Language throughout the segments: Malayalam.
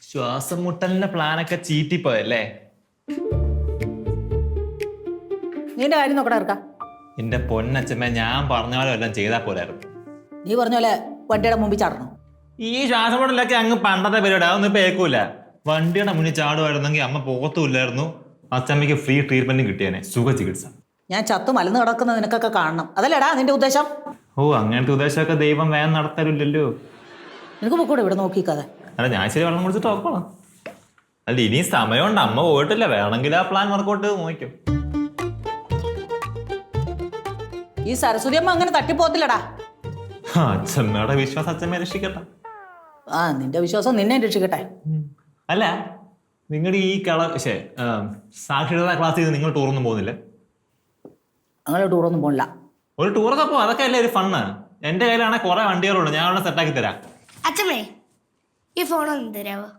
ശ്വാസം മുട്ടലിന്റെ പ്ലാനൊക്കെ ചീറ്റിപ്പോയല്ലേ? നിന്റെ കാര്യം നോക്കടാ ഇറക്കാം. എന്റെ പൊന്നച്ചമ്മ, ഞാൻ പറഞ്ഞ പോലെ എല്ലാം ചെയ്താൽ പോലായിരുന്നു. നീ പറഞ്ഞ പോലെ വണ്ടിയുടെ മുമ്പിൽ ചാടണം. ഈ ശ്വാസം മുട്ടലൊക്കെ അങ്ങ് പണ്ടത്തെ പരിപാടി, അതൊന്നും ഇപ്പൊ ഏക്കൂല. വണ്ടിയുടെ മുന്നിൽ ചാടുമായിരുന്നെങ്കിൽ അമ്മ പോകത്തുമില്ലായിരുന്നു. അച്ചമ്മയ്ക്ക് ഫ്രീ ട്രീറ്റ്മെന്റും കിട്ടിയേനെ, സുഖ ചികിത്സ. ഞാൻ ചത്തു മലന്ന് കിടക്കുന്ന നിനക്കൊക്കെ കാണണം, അതല്ലേടാ നിന്റെ ഉദ്ദേശം? ഓ, അങ്ങനത്തെ ഉദ്ദേശമൊക്കെ ദൈവം വേഗം നടത്തരില്ലല്ലോ. നിനക്ക് പൊക്കൂടെ ഇവിടെ നോക്കിക്കാതെ. അല്ല, ഞാൻ ശരി വെള്ളം കുടിച്ചിട്ട് നോക്കണം. അല്ല, ഇനി സമയമുണ്ട്, അമ്മ പോയിട്ടില്ല. വേണമെങ്കിൽ ആ പ്ലാൻ വർക്കൗട്ട് നോക്കും. ഈ സരസ്വതി അമ്മ അങ്ങനെ തട്ടിപ്പോത്തില്ലടാ. അച്ഛമ്മയുടെ വിശ്വാസം അച്ഛമ്മയെ രക്ഷിക്കട്ടെ. നിന്റെ വിശ്വാസം നിന്നെ രക്ഷിക്കട്ടെ. അല്ല, നിങ്ങളുടെ ഈ സാക്ഷരതാ ക്ലാസ്സിൽ നിന്ന് നിങ്ങൾ ടൂറൊന്നും പോകുന്നില്ല? അങ്ങനെ ടൂറൊന്നും പോണില്ല. ഒരു ടൂറൊക്കെ പോ, അതൊക്കെ അല്ലേ ഒരു ഫണ്ണ്. എന്റെ കയ്യിലാണെങ്കിൽ കുറെ വണ്ടികളുണ്ട്, ഞാൻ അവിടെ സെറ്റാക്കി തരാം. അച്ഛമ്മേ, ഈ ഫോൺ ഒന്ന് തരാവോ?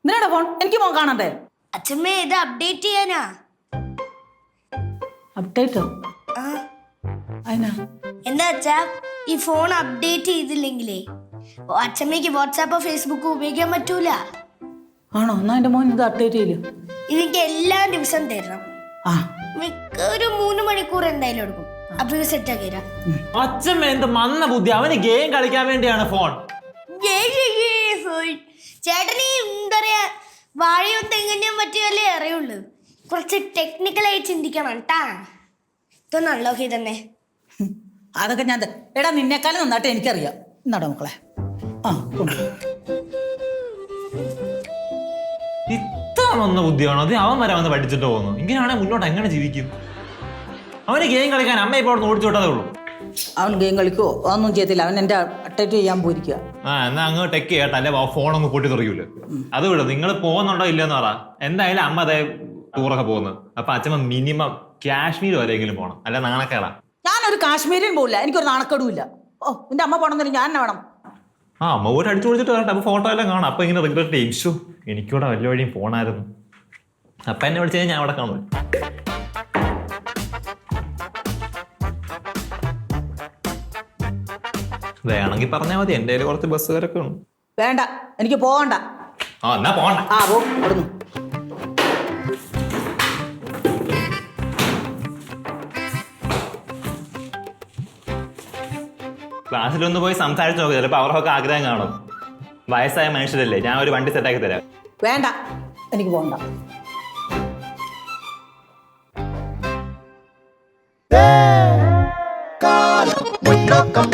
നിങ്ങളുടെ ഫോൺ എനിക്ക് ഫോൺ കാണണ്ടേ? അച്ഛമ്മേ, ഇത് അപ്ഡേറ്റ് ചെയ്യാനാ. അപ്ഡേറ്റോ? എന്താ വെച്ചാ, ഈ ഫോൺ അപ്ഡേറ്റ് ചെയ്തില്ലെങ്കിലേ അച്ഛമ്മയ്ക്ക് വാട്സാപ്പോ ഫേസ്ബുക്കോ ഉപയോഗിക്കാൻ പറ്റൂല. ആണോ? എന്നാ എന്റെ മോൻ ഇത് അപ്ഡേറ്റ് ചെയ്യില്ല. എനിക്ക് എല്ലാ ദിവസവും തരണം. മിക്ക ഒരു 3 മണിക്കൂർ എന്തായാലും എടുക്കും. അപ്പൊ ഇത് സെറ്റ് ആക്കി തരാം. അച്ഛമ്മ എന്ത് മന്ന ബുദ്ധി, അവന് ഗെയിം കളിക്കാൻ വേണ്ടിയാണ് ഫോൺ. ചേട്ടന് എന്താ പറയാ, വാഴയും തെങ്ങിനെയും പറ്റിയല്ലേ അറിയുള്ളൂ. കുറച്ച് ടെക്നിക്കലായി ചിന്തിക്കണം ട്ടാ. ഇതൊന്ന് അൺലോക്ക് ചെയ്തന്നെ. അതൊക്കെ ഞാൻ എടാ നിന്നെക്കാളും നന്നായിട്ട് എനിക്കറിയാം. എന്നാടാ മക്കളെ, ഇത്ര വന്ന ബുദ്ധിയാണോ അത്? അവൻ വരെ വന്ന് പഠിച്ചിട്ട് പോകുന്നു. ഇങ്ങനെയാണെങ്കിൽ മുന്നോട്ട് എങ്ങനെ ജീവിക്കും? അവന് ഗെയിം കളിക്കാൻ അമ്മ ഇപ്പോൾ അവിടെ ഓടിച്ചു വിട്ടതേ ഉള്ളൂ. അവൻ ഗെയിം കളിക്കുവോ? അതൊന്നും ചെയ്യത്തില്ല. അവൻ എന്റെ അപ്ഡേറ്റ് ചെയ്യാൻ പോയിരിക്കുക. എന്നാ അങ്ങ് ടെക്ക് ചെയ്യട്ടെ, അല്ലെ ഫോൺ അങ്ങ് പൊട്ടി തെറിയൂല. അത് വിടും. നിങ്ങൾ പോകുന്നുണ്ടോ ഇല്ലെന്ന് പറ. എന്തായാലും അമ്മ അതേ ടൂറൊക്കെ പോകുന്നത്. അപ്പൊ അച്ഛമ്മ മിനിമം കാശ്മീർ വരെയെങ്കിലും പോകണം, അല്ല നാണക്കേടാ. ഞാനൊരു കാശ്മീരിലും പോകില്ല, എനിക്കൊരു നാണക്കേടുമില്ല. നിന്റെ അമ്മ പോകണമെന്നില്ല, ഞാൻ തന്നെ വേണം. അമ്മ പോയിട്ട് അടിച്ചു പൊളിച്ചിട്ട് വരട്ടെ, അപ്പൊ ഫോട്ടോ എല്ലാം കാണാം. അപ്പൊ ഇങ്ങനെ റിഗ്രറ്റ് ചെയ്യും, ഷു എനിക്കൂടെ വല്ല വഴിയും പോണായിരുന്നു. അപ്പൊ എന്നെ വിളിച്ചു കഴിഞ്ഞാൽ ഞാൻ അവിടെ കാണും. വേണമെങ്കിൽ പറഞ്ഞാൽ മതി, എന്റെ കയ്യിൽ കുറച്ച് ബസ്സുകാരൊക്കെ ഉണ്ട്. വേണ്ട, എനിക്ക് പോകണ്ട. എന്നാ പോകണ്ട. ഇവിടുന്ന് ക്ലാസ്സിലൊന്ന് പോയി സംസാരിച്ച് നോക്കുക, ചിലപ്പോൾ അവർക്കൊക്കെ ആഗ്രഹം കാണും. വയസ്സായ മനുഷ്യരല്ലേ, ഞാൻ ഒരു വണ്ടി സെറ്റാക്കി തരാം. വേണ്ട, എനിക്ക് പോകണ്ട. മുന്നോക്കം